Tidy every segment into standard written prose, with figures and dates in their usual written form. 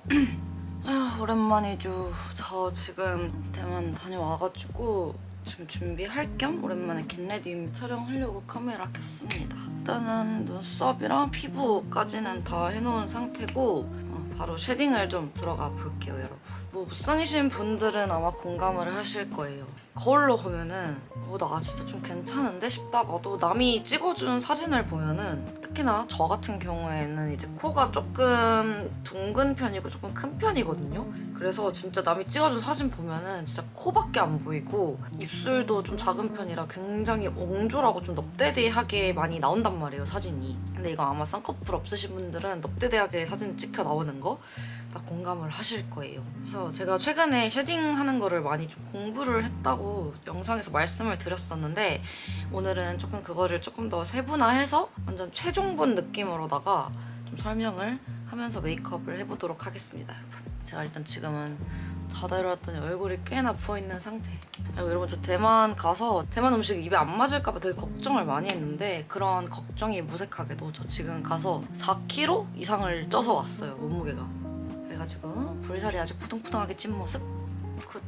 아휴, 오랜만이죠. 저 지금 대만 다녀와가지고 지금 준비할 겸 오랜만에 겟레디 촬영하려고 카메라 켰습니다. 일단은 눈썹이랑 피부까지는 다 해놓은 상태고 바로 쉐딩을 좀 들어가 볼게요, 여러분. 뭐 무쌍이신 분들은 아마 공감을 하실 거예요. 거울로 보면은 나 진짜 좀 괜찮은데 싶다가도 남이 찍어준 사진을 보면은 특히나 저 같은 경우에는 이제 코가 조금 둥근 편이고 조금 큰 편이거든요. 그래서 진짜 남이 찍어준 사진 보면은 진짜 코밖에 안 보이고 입술도 좀 작은 편이라 굉장히 옹졸하고 좀 넙대대하게 많이 나온단 말이에요, 사진이. 근데 이거 아마 쌍꺼풀 없으신 분들은 넙대대하게 사진 찍혀 나오는 거 다 공감을 하실 거예요. 그래서 제가 최근에 쉐딩하는 거를 많이 좀 공부를 했다고 영상에서 말씀을 드렸었는데 오늘은 조금 그거를 조금 더 세분화해서 완전 최종본 느낌으로다가 좀 설명을 하면서 메이크업을 해보도록 하겠습니다, 여러분. 제가 일단 지금은 자다 일어났더니 얼굴이 꽤나 부어있는 상태. 그리고 여러분, 저 대만 가서 대만 음식이 입에 안 맞을까봐 되게 걱정을 많이 했는데 그런 걱정이 무색하게도 저 지금 가서 4kg 이상을 쪄서 왔어요, 몸무게가. 그래가지고 볼살이 아주 푸둥푸둥하게 찐 모습. 굿.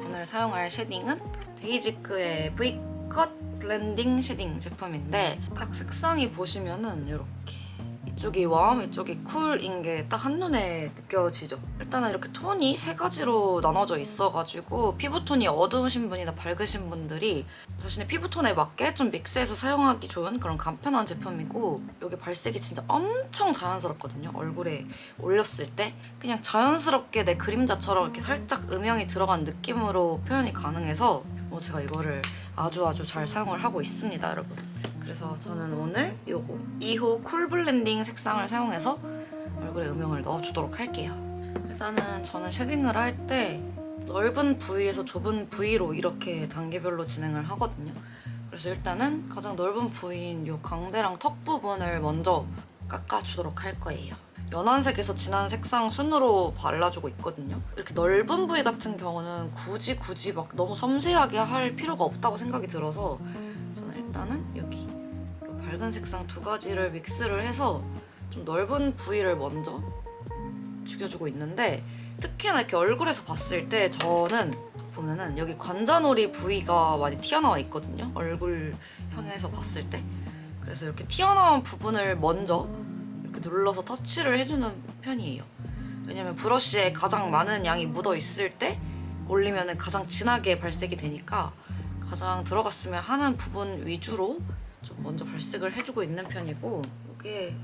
오늘 사용할 쉐딩은 데이지크의 V컷 블렌딩 쉐딩 제품인데 딱 색상이 보시면은 이렇게 이쪽이 웜, 이쪽이 쿨인 게 딱 한눈에 느껴지죠? 일단은 이렇게 톤이 세 가지로 나눠져 있어가지고 피부톤이 어두우신 분이나 밝으신 분들이 자신의 피부톤에 맞게 좀 믹스해서 사용하기 좋은 그런 간편한 제품이고, 여기 발색이 진짜 엄청 자연스럽거든요. 얼굴에 올렸을 때 그냥 자연스럽게 내 그림자처럼 이렇게 살짝 음영이 들어간 느낌으로 표현이 가능해서 제가 이거를 아주 잘 사용을 하고 있습니다, 여러분. 그래서 저는 오늘 요거 2호 쿨 블렌딩 색상을 사용해서 얼굴에 음영을 넣어주도록 할게요. 일단은 저는 쉐딩을 할 때 넓은 부위에서 좁은 부위로 이렇게 단계별로 진행을 하거든요. 그래서 일단은 가장 넓은 부위인 요 광대랑 턱 부분을 먼저 깎아주도록 할 거예요. 연한색에서 진한 색상 순으로 발라주고 있거든요. 이렇게 넓은 부위 같은 경우는 굳이 막 너무 섬세하게 할 필요가 없다고 생각이 들어서 저는 일단은 여기 밝은 색상 두 가지를 믹스를 해서 좀 넓은 부위를 먼저 죽여주고 있는데, 특히나 이렇게 얼굴에서 봤을 때 저는 보면은 여기 관자놀이 부위가 많이 튀어나와 있거든요, 얼굴형에서 봤을 때. 그래서 이렇게 튀어나온 부분을 먼저 이렇게 눌러서 터치를 해주는 편이에요. 왜냐면 브러쉬에 가장 많은 양이 묻어 있을 때 올리면 가장 진하게 발색이 되니까 가장 들어갔으면 하는 부분 위주로 좀 먼저 발색을 해주고 있는 편이고, 이게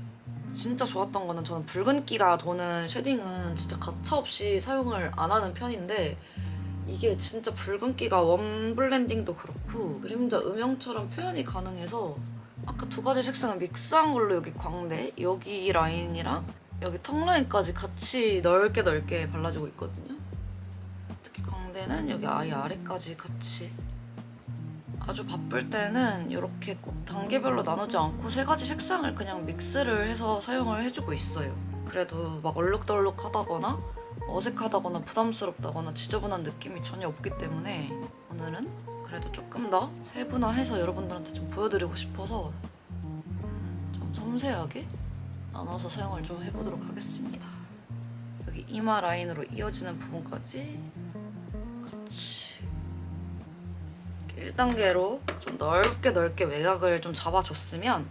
진짜 좋았던 거는 저는 붉은기가 도는 쉐딩은 진짜 가차없이 사용을 안 하는 편인데 이게 진짜 붉은기가 원 블렌딩도 그렇고 그림자 음영처럼 표현이 가능해서 아까 두 가지 색상을 믹스한 걸로 여기 광대, 여기 라인이랑 여기 턱 라인까지 같이 넓게 발라주고 있거든요. 특히 광대는 여기 아예 아래까지 같이. 아주 바쁠 때는 이렇게 꼭 단계별로 나누지 않고 세 가지 색상을 그냥 믹스를 해서 사용을 해주고 있어요. 그래도 막 얼룩덜룩하다거나 어색하다거나 부담스럽다거나 지저분한 느낌이 전혀 없기 때문에 오늘은 그래도 조금 더 세분화해서 여러분들한테 좀 보여드리고 싶어서 좀 섬세하게 나눠서 사용을 좀 해보도록 하겠습니다. 여기 이마 라인으로 이어지는 부분까지 같이 1단계로 좀 넓게 외곽을 좀 잡아줬으면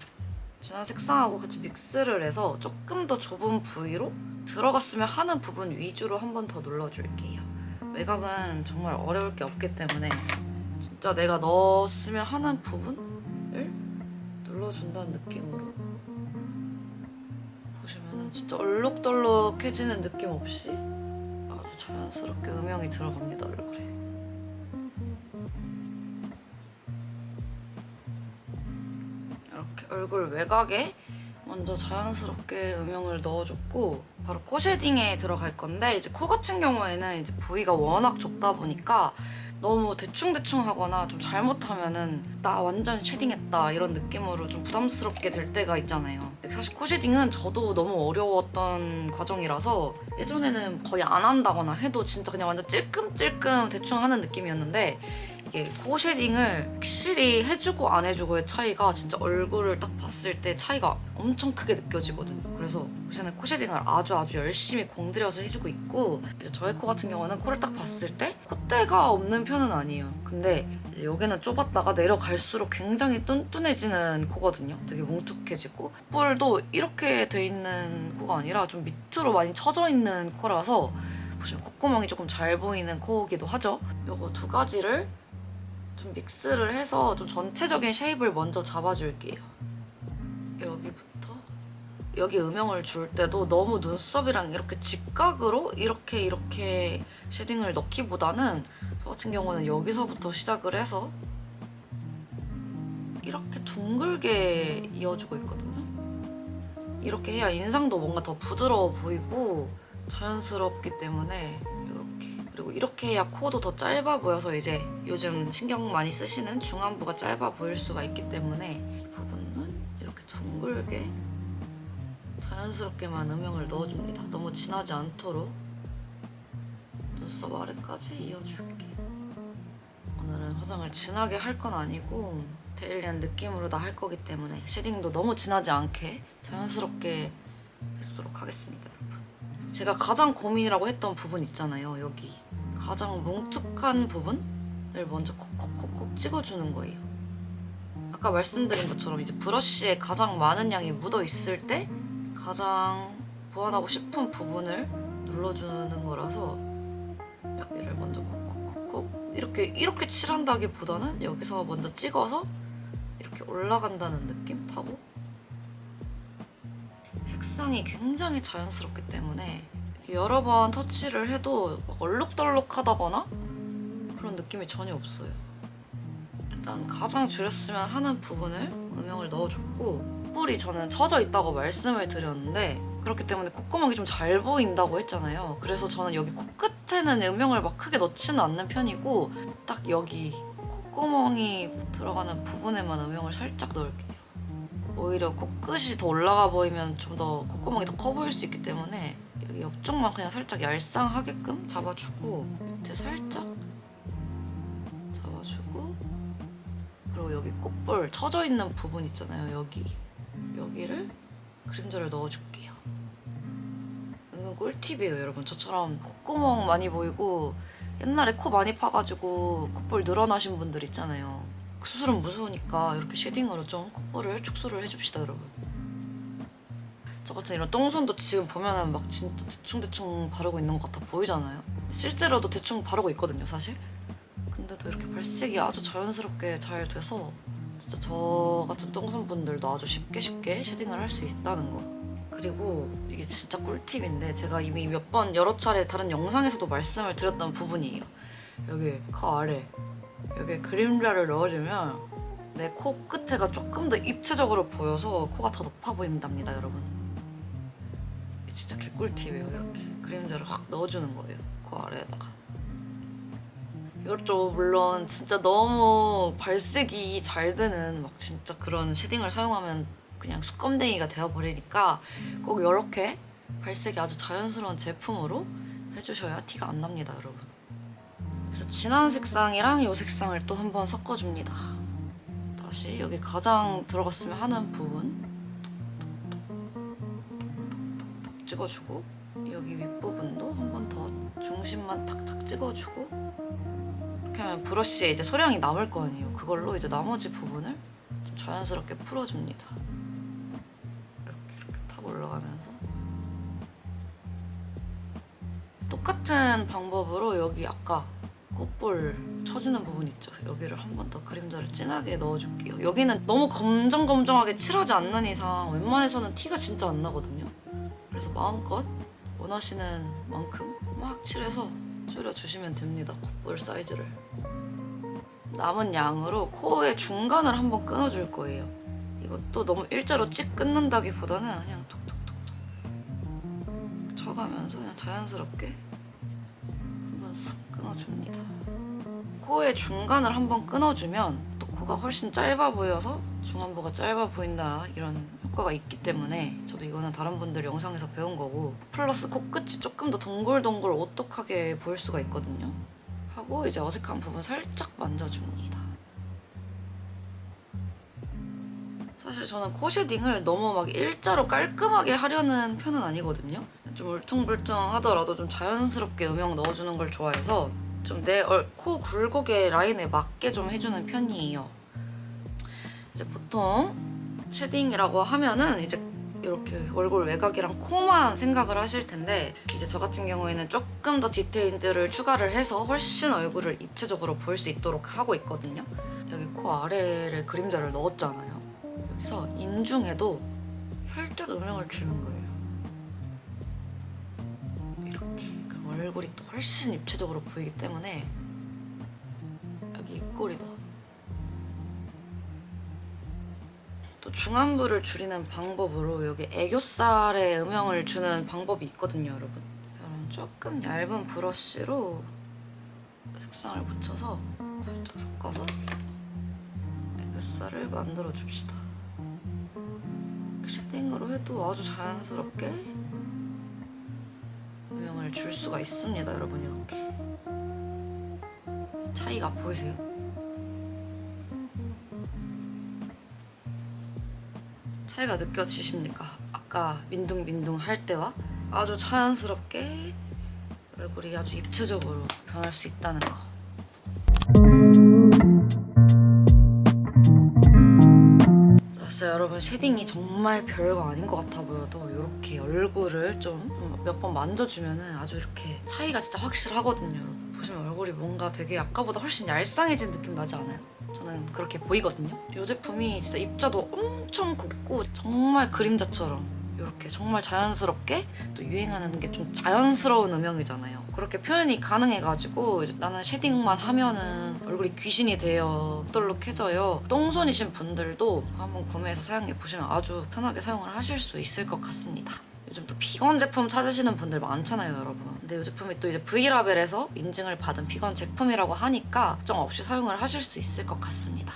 진한 색상하고 같이 믹스를 해서 조금 더 좁은 부위로 들어갔으면 하는 부분 위주로 한 번 더 눌러줄게요. 외곽은 정말 어려울 게 없기 때문에 진짜 내가 넣었으면 하는 부분을 눌러준다는 느낌으로 보시면은 진짜 얼룩덜룩해지는 느낌 없이 아주 자연스럽게 음영이 들어갑니다, 얼굴에. 얼굴 외곽에 먼저 자연스럽게 음영을 넣어줬고 바로 코 쉐딩에 들어갈 건데, 이제 코 같은 경우에는 이제 부위가 워낙 좁다 보니까 너무 대충 하거나 좀 잘못하면은 나 완전 쉐딩했다 이런 느낌으로 좀 부담스럽게 될 때가 있잖아요. 사실 코 쉐딩은 저도 너무 어려웠던 과정이라서 예전에는 거의 안 한다거나 해도 진짜 그냥 완전 찔끔찔끔 대충 하는 느낌이었는데, 이게 코 쉐딩을 확실히 해주고 안 해주고의 차이가 진짜 얼굴을 딱 봤을 때 차이가 엄청 크게 느껴지거든요. 그래서 요새는 코 쉐딩을 아주 열심히 공들여서 해주고 있고, 이제 저의 코 같은 경우는 코를 딱 봤을 때 콧대가 없는 편은 아니에요. 근데 이제 여기는 좁았다가 내려갈수록 굉장히 뚠뚠해지는 코거든요. 되게 뭉툭해지고, 콧볼도 이렇게 돼 있는 코가 아니라 좀 밑으로 많이 처져 있는 코라서 보시면 콧구멍이 조금 잘 보이는 코이기도 하죠. 요거 두 가지를 좀 믹스를 해서 좀 전체적인 쉐입을 먼저 잡아줄게요. 여기부터 여기 음영을 줄 때도 너무 눈썹이랑 이렇게 직각으로 이렇게 쉐딩을 넣기보다는 저 같은 경우는 여기서부터 시작을 해서 이렇게 둥글게 이어주고 있거든요. 이렇게 해야 인상도 뭔가 더 부드러워 보이고 자연스럽기 때문에 이렇게, 그리고 이렇게 해야 코도 더 짧아 보여서 이제 요즘 신경 많이 쓰시는 중안부가 짧아 보일 수가 있기 때문에 이 부분은 이렇게 둥글게 자연스럽게만 음영을 넣어줍니다. 너무 진하지 않도록 눈썹 아래까지 이어줄게. 오늘은 화장을 진하게 할 건 아니고 데일리한 느낌으로 다 할 거기 때문에 쉐딩도 너무 진하지 않게 자연스럽게 해주도록 하겠습니다, 여러분. 제가 가장 고민이라고 했던 부분 있잖아요. 여기 가장 뭉툭한 부분을 먼저 콕콕콕콕 찍어주는 거예요. 아까 말씀드린 것처럼 이제 브러쉬에 가장 많은 양이 묻어 있을 때 가장 보완하고 싶은 부분을 눌러주는 거라서 여기를 먼저 콕콕콕콕 이렇게 칠한다기보다는 여기서 먼저 찍어서 이렇게 올라간다는 느낌 타고, 색상이 굉장히 자연스럽기 때문에 여러 번 터치를 해도 막 얼룩덜룩하다거나 그런 느낌이 전혀 없어요. 일단 가장 줄였으면 하는 부분을 음영을 넣어줬고, 콧볼이 저는 처져 있다고 말씀을 드렸는데 그렇기 때문에 콧구멍이 좀 잘 보인다고 했잖아요. 그래서 저는 여기 코끝에는 음영을 막 크게 넣지는 않는 편이고 딱 여기 콧구멍이 들어가는 부분에만 음영을 살짝 넣을게요. 오히려 코끝이 더 올라가 보이면 좀 더 콧구멍이 더 커 보일 수 있기 때문에 여기 옆쪽만 그냥 살짝 얄쌍하게끔 잡아주고, 밑에 살짝 잡아주고, 그리고 여기 콧볼 처져 있는 부분 있잖아요. 여기를 그림자를 넣어줄게요. 은근 꿀팁이에요, 여러분. 저처럼 콧구멍 많이 보이고 옛날에 코 많이 파가지고 콧볼 늘어나신 분들 있잖아요. 그 수술은 무서우니까 이렇게 쉐딩으로 좀 콧볼을 축소를 해줍시다, 여러분. 저 같은 이런 똥손도 지금 보면은 막 진짜 대충 바르고 있는 것 같아 보이잖아요. 실제로도 대충 바르고 있거든요, 사실. 근데도 이렇게 발색이 아주 자연스럽게 잘 돼서 진짜 저 같은 똥손분들도 아주 쉽게 쉐딩을 할 수 있다는 거. 그리고 이게 진짜 꿀팁인데 제가 이미 몇 번 여러 차례 다른 영상에서도 말씀을 드렸던 부분이에요. 여기 코 아래 여기 그림자를 넣어주면 내 코 끝에가 조금 더 입체적으로 보여서 코가 더 높아 보인답니다, 여러분. 진짜 개꿀팁이에요. 이렇게 그림자를 확 넣어주는 거예요, 코 아래에다가. 이것도 물론 진짜 너무 발색이 잘 되는 막 진짜 그런 쉐딩을 사용하면 그냥 수검댕이가 되어버리니까 꼭 이렇게 발색이 아주 자연스러운 제품으로 해주셔야 티가 안 납니다, 여러분. 그래서 진한 색상이랑 이 색상을 또 한번 섞어줍니다. 다시 여기 가장 들어갔으면 하는 부분 톡톡톡톡톡 찍어주고, 여기 윗부분도 한 번 더 중심만 탁탁 찍어주고, 이렇게 하면 브러쉬에 이제 소량이 남을 거 아니에요. 그걸로 이제 나머지 부분을 좀 자연스럽게 풀어줍니다. 이렇게 탁 올라가면서 똑같은 방법으로 여기 아까 콧볼 처지는 부분 있죠. 여기를 한 번 더 그림자를 진하게 넣어줄게요. 여기는 너무 검정검정하게 칠하지 않는 이상 웬만해서는 티가 진짜 안 나거든요. 그래서 마음껏 원하시는 만큼 막 칠해서 줄여주시면 됩니다, 콧볼 사이즈를. 남은 양으로 코의 중간을 한번 끊어줄 거예요. 이것도 너무 일자로 찍 끊는다기보다는 그냥 톡톡톡톡 쳐가면서 그냥 자연스럽게 한번 싹 끊어줍니다. 코의 중간을 한번 끊어주면 또 코가 훨씬 짧아 보여서 중안부가 짧아 보인다 이런 효과가 있기 때문에, 저도 이거는 다른 분들 영상에서 배운 거고, 플러스 코끝이 조금 더 동글동글 오똑하게 보일 수가 있거든요. 하고 이제 어색한 부분 살짝 만져줍니다. 사실 저는 코 쉐딩을 너무 막 일자로 깔끔하게 하려는 편은 아니거든요. 좀 울퉁불퉁하더라도 좀 자연스럽게 음영 넣어주는 걸 좋아해서 좀 내 코 굴곡의 라인에 맞게 좀 해주는 편이에요. 이제 보통 쉐딩이라고 하면은 이제 이렇게 얼굴 외곽이랑 코만 생각을 하실 텐데 이제 저 같은 경우에는 조금 더 디테일들을 추가를 해서 훨씬 얼굴을 입체적으로 보일 수 있도록 하고 있거든요. 여기 코 아래를 그림자를 넣었잖아요. 여기서 인중에도 살짝 음영을 주는 거예요. 이렇게. 그럼 얼굴이 또 훨씬 입체적으로 보이기 때문에 여기 입꼬리도 또 중안부를 줄이는 방법으로 여기 애교살에 음영을 주는 방법이 있거든요, 여러분. 이런 조금 얇은 브러쉬로 색상을 묻혀서 살짝 섞어서 애교살을 만들어 줍시다. 쉐딩으로 해도 아주 자연스럽게 음영을 줄 수가 있습니다, 여러분. 이렇게 차이가 보이세요? 차이가 느껴지십니까? 아까 민둥민둥 할 때와 아주 자연스럽게 얼굴이 아주 입체적으로 변할 수 있다는 거. 진짜 여러분, 쉐딩이 정말 별거 아닌 것 같아 보여도 이렇게 얼굴을 좀 몇 번 만져주면은 아주 이렇게 차이가 진짜 확실하거든요. 여러분. 보시면 얼굴이 뭔가 되게 아까보다 훨씬 얄쌍해진 느낌 나지 않아요? 저는 그렇게 보이거든요. 이 제품이 진짜 입자도 엄청 곱고 정말 그림자처럼 이렇게 정말 자연스럽게 또 유행하는 게 좀 자연스러운 음영이잖아요. 그렇게 표현이 가능해가지고 이제 나는 쉐딩만 하면은 얼굴이 귀신이 되어 떨룩해져요. 똥손이신 분들도 한번 구매해서 사용해 보시면 아주 편하게 사용을 하실 수 있을 것 같습니다. 요즘 또 비건 제품 찾으시는 분들 많잖아요, 여러분. 근데 이 제품이 또 이제 V라벨에서 인증을 받은 비건 제품이라고 하니까 걱정 없이 사용을 하실 수 있을 것 같습니다.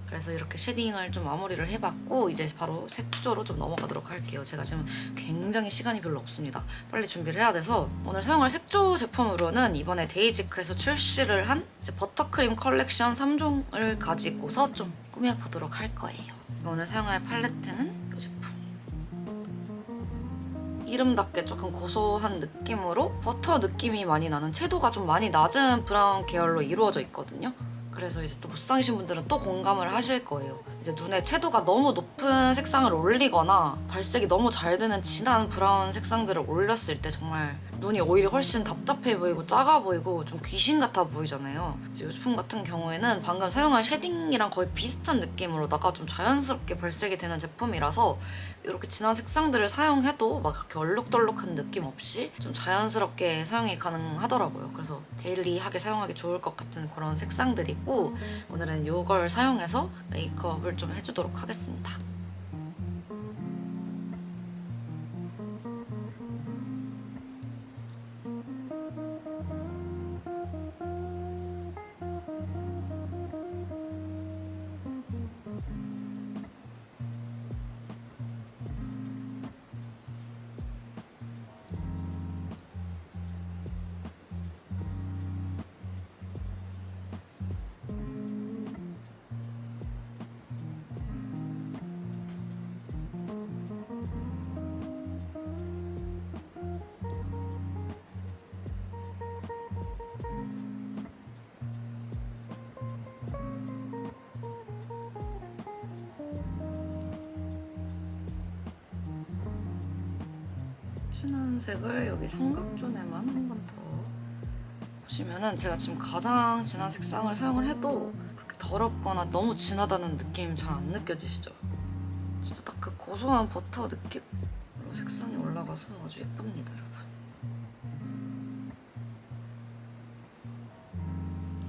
그래서 이렇게 쉐딩을 좀 마무리를 해봤고 이제 바로 색조로 좀 넘어가도록 할게요. 제가 지금 굉장히 시간이 별로 없습니다. 빨리 준비를 해야 돼서 오늘 사용할 색조 제품으로는 이번에 데이지크에서 출시를 한 이제 버터크림 컬렉션 3종을 가지고서 좀 꾸며보도록 할 거예요. 오늘 사용할 팔레트는 이 제품. 이름답게 조금 고소한 느낌으로 버터 느낌이 많이 나는 채도가 좀 많이 낮은 브라운 계열로 이루어져 있거든요. 그래서 이제 또 무쌍이신 분들은 또 공감을 하실 거예요. 이제 눈에 채도가 너무 높은 색상을 올리거나 발색이 너무 잘 되는 진한 브라운 색상들을 올렸을 때 정말 눈이 오히려 훨씬 답답해 보이고 작아 보이고 좀 귀신 같아 보이잖아요. 이제 이 제품 같은 경우에는 방금 사용한 쉐딩이랑 거의 비슷한 느낌으로다가 좀 자연스럽게 발색이 되는 제품이라서 이렇게 진한 색상들을 사용해도 막 그렇게 얼룩덜룩한 느낌 없이 좀 자연스럽게 사용이 가능하더라고요. 그래서 데일리하게 사용하기 좋을 것 같은 그런 색상들이고 오늘은 이걸 사용해서 메이크업을 좀 해주도록 하겠습니다. 진한 색을 여기 삼각존에만 한 번 더 보시면은 제가 지금 가장 진한 색상을 사용을 해도 그렇게 더럽거나 너무 진하다는 느낌 잘 안 느껴지시죠? 진짜 딱 그 고소한 버터 느낌으로 색상이 올라가서 아주 예쁩니다, 여러분.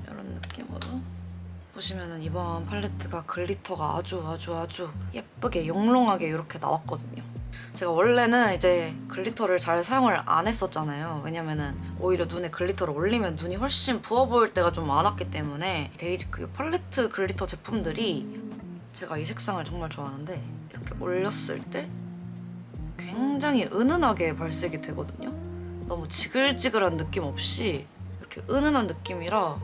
이런 느낌으로 보시면은 이번 팔레트가 글리터가 아주 예쁘게 영롱하게 이렇게 나왔거든요. 제가 원래는 이제 글리터를 잘 사용을 안 했었잖아요. 왜냐면은 오히려 눈에 글리터를 올리면 눈이 훨씬 부어 보일 때가 좀 많았기 때문에 데이지크 팔레트 글리터 제품들이 제가 이 색상을 정말 좋아하는데 이렇게 올렸을 때 굉장히 은은하게 발색이 되거든요. 너무 지글지글한 느낌 없이 이렇게 은은한 느낌이라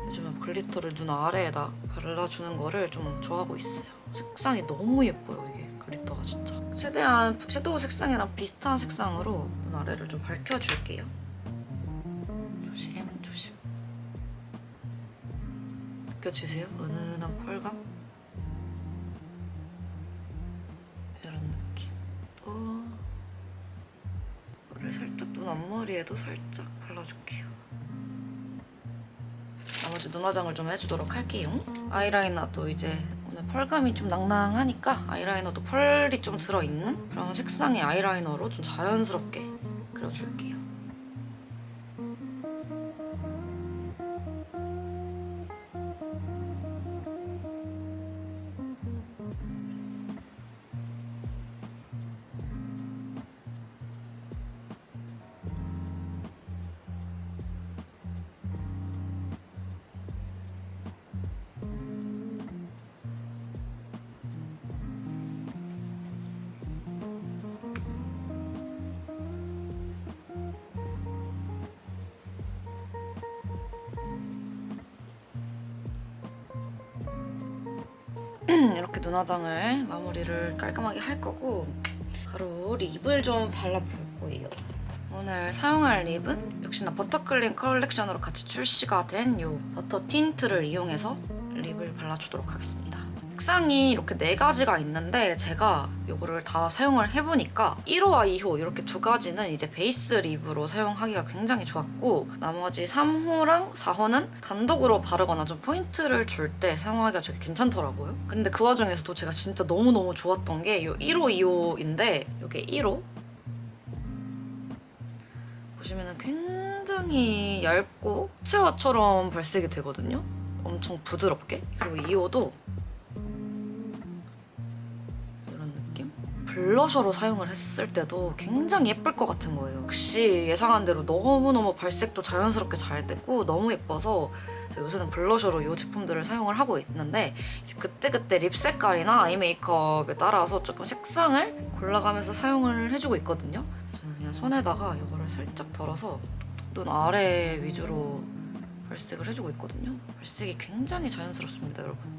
요즘은 글리터를 눈 아래에다 발라주는 거를 좀 좋아하고 있어요. 색상이 너무 예뻐요, 이게 글리터가 진짜. 최대한 섀도우 색상이랑 비슷한 색상으로 눈 아래를 좀 밝혀줄게요. 조심 조심. 느껴지세요? 은은한 펄감? 이런 느낌. 이거를 살짝 눈 앞머리에도 살짝 발라줄게요. 나머지 눈화장을 좀 해주도록 할게요. 아이라이너도 이제 오늘 펄감이 좀 낭낭하니까 아이라이너도 펄이 좀 들어있는 그런 색상의 아이라이너로 좀 자연스럽게 그려줄게요. 이렇게 눈화장을 마무리를 깔끔하게 할 거고 바로 립을 좀 발라볼 거예요. 오늘 사용할 립은 역시나 버터클린 컬렉션으로 같이 출시가 된 이 버터 틴트를 이용해서 립을 발라주도록 하겠습니다. 색상이 이렇게 4가지가 있는데 제가 이거를 다 사용을 해보니까 1호와 2호 이렇게 2가지는 이제 베이스 립으로 사용하기가 굉장히 좋았고 나머지 3호랑 4호는 단독으로 바르거나 좀 포인트를 줄 때 사용하기가 되게 괜찮더라고요. 근데 그 와중에서도 제가 진짜 너무너무 좋았던 게 이 1호, 2호인데 이게 1호 보시면 굉장히 얇고 수채화처럼 발색이 되거든요. 엄청 부드럽게. 그리고 2호도 블러셔로 사용을 했을 때도 굉장히 예쁠 것 같은 거예요. 역시 예상한 대로 너무너무 발색도 자연스럽게 잘 되고 너무 예뻐서 요새는 블러셔로 이 제품들을 사용을 하고 있는데 이제 그때그때 립 색깔이나 아이 메이크업에 따라서 조금 색상을 골라가면서 사용을 해주고 있거든요. 저는 그냥 손에다가 이거를 살짝 덜어서 눈 아래 위주로 발색을 해주고 있거든요. 발색이 굉장히 자연스럽습니다, 여러분.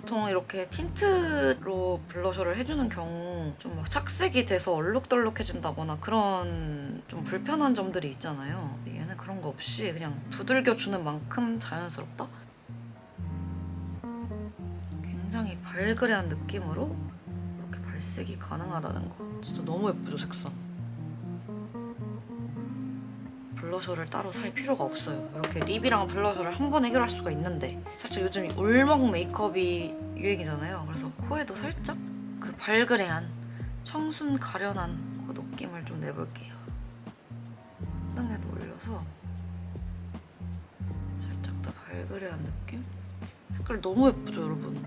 보통 이렇게 틴트로 블러셔를 해주는 경우 좀 막 착색이 돼서 얼룩덜룩해진다거나 그런 좀 불편한 점들이 있잖아요. 근데 얘는 그런 거 없이 그냥 두들겨주는 만큼 자연스럽다? 굉장히 발그레한 느낌으로 이렇게 발색이 가능하다는 거. 진짜 너무 예쁘죠, 색상? 블러셔를 따로 살 필요가 없어요. 이렇게 립이랑 블러셔를 한 번에 해결할 수가 있는데 살짝 요즘 울먹 메이크업이 유행이잖아요. 그래서 코에도 살짝 그 발그레한 청순 가련한 그 느낌을 좀 내볼게요. 콧등에도 올려서 살짝 더 발그레한 느낌? 색깔 너무 예쁘죠, 여러분?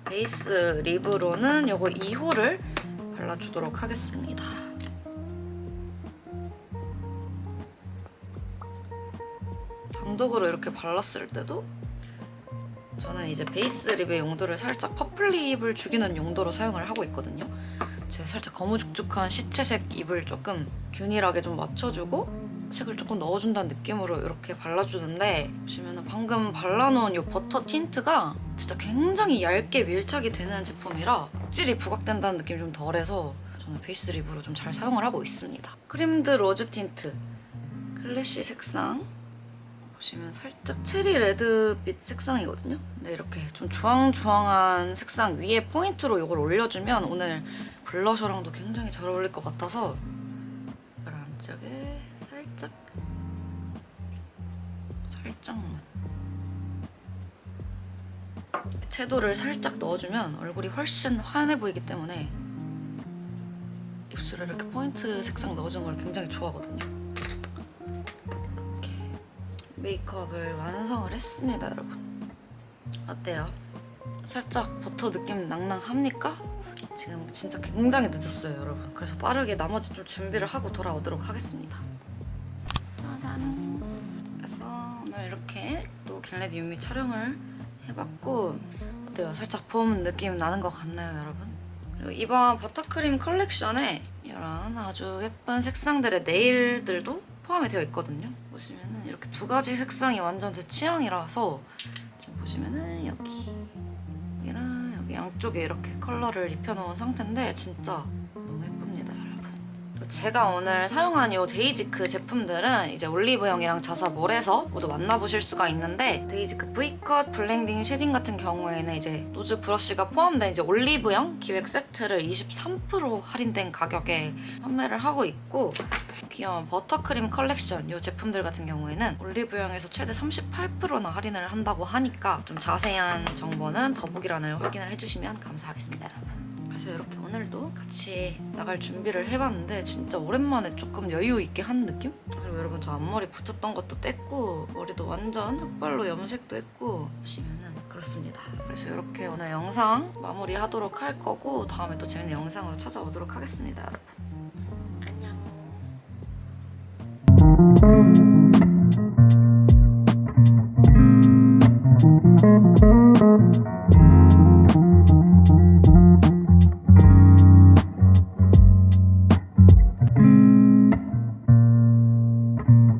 베이스 립으로는 이거 2호를 발라주도록 하겠습니다. 단독으로 이렇게 발랐을 때도 저는 이제 베이스 립의 용도를 살짝 퍼플 립을 죽이는 용도로 사용을 하고 있거든요. 제가 살짝 거무죽죽한 시체색 립을 조금 균일하게 좀 맞춰주고 색을 조금 넣어준다는 느낌으로 이렇게 발라주는데 보시면 방금 발라놓은 이 버터 틴트가 진짜 굉장히 얇게 밀착이 되는 제품이라 찔이 부각된다는 느낌이 좀 덜해서 저는 베이스 립으로 좀 잘 사용을 하고 있습니다. 크림드 로즈 틴트 클래시 색상 보시면 살짝 체리 레드빛 색상이거든요. 근데 이렇게 좀 주황주황한 색상 위에 포인트로 이걸 올려주면 오늘 블러셔랑도 굉장히 잘 어울릴 것 같아서 이걸 안쪽에 살짝만 채도를 살짝 넣어주면 얼굴이 훨씬 환해 보이기 때문에 입술에 이렇게 포인트 색상 넣어주는 걸 굉장히 좋아하거든요. 메이크업을 완성을 했습니다, 여러분. 어때요? 살짝 버터 느낌 낭낭합니까? 지금 진짜 굉장히 늦었어요, 여러분. 그래서 빠르게 나머지 좀 준비를 하고 돌아오도록 하겠습니다. 짜잔! 그래서 오늘 이렇게 또 겟레디 유미 촬영을 해봤고 어때요? 살짝 봄 느낌 나는 것 같나요, 여러분? 그리고 이번 버터크림 컬렉션에 이런 아주 예쁜 색상들의 네일들도 포함이 되어 있거든요. 보시면은 이렇게 두 가지 색상이 완전 제 취향이라서 지금 보시면은 여기랑 여기 양쪽에 이렇게 컬러를 입혀놓은 상태인데 진짜 너무 예쁩니다, 여러분. 제가 오늘 사용한 이 데이지크 제품들은 이제 올리브영이랑 자사몰에서 모두 만나보실 수가 있는데, 데이지크 Vcut 블렌딩 쉐딩 같은 경우에는 이제 노즈 브러쉬가 포함된 이제 올리브영 기획 세트를 23% 할인된 가격에 판매를 하고 있고, 귀여운 버터크림 컬렉션 이 제품들 같은 경우에는 올리브영에서 최대 38%나 할인을 한다고 하니까 좀 자세한 정보는 더보기란을 확인을 해주시면 감사하겠습니다, 여러분. 그래서 이렇게 오늘도 같이 나갈 준비를 해봤는데 진짜 오랜만에 조금 여유 있게 한 느낌? 그리고 여러분 저 앞머리 붙였던 것도 뗐고 머리도 완전 흑발로 염색도 했고 보시면은 그렇습니다. 그래서 이렇게 오늘 영상 마무리하도록 할 거고 다음에 또 재밌는 영상으로 찾아오도록 하겠습니다, 여러분.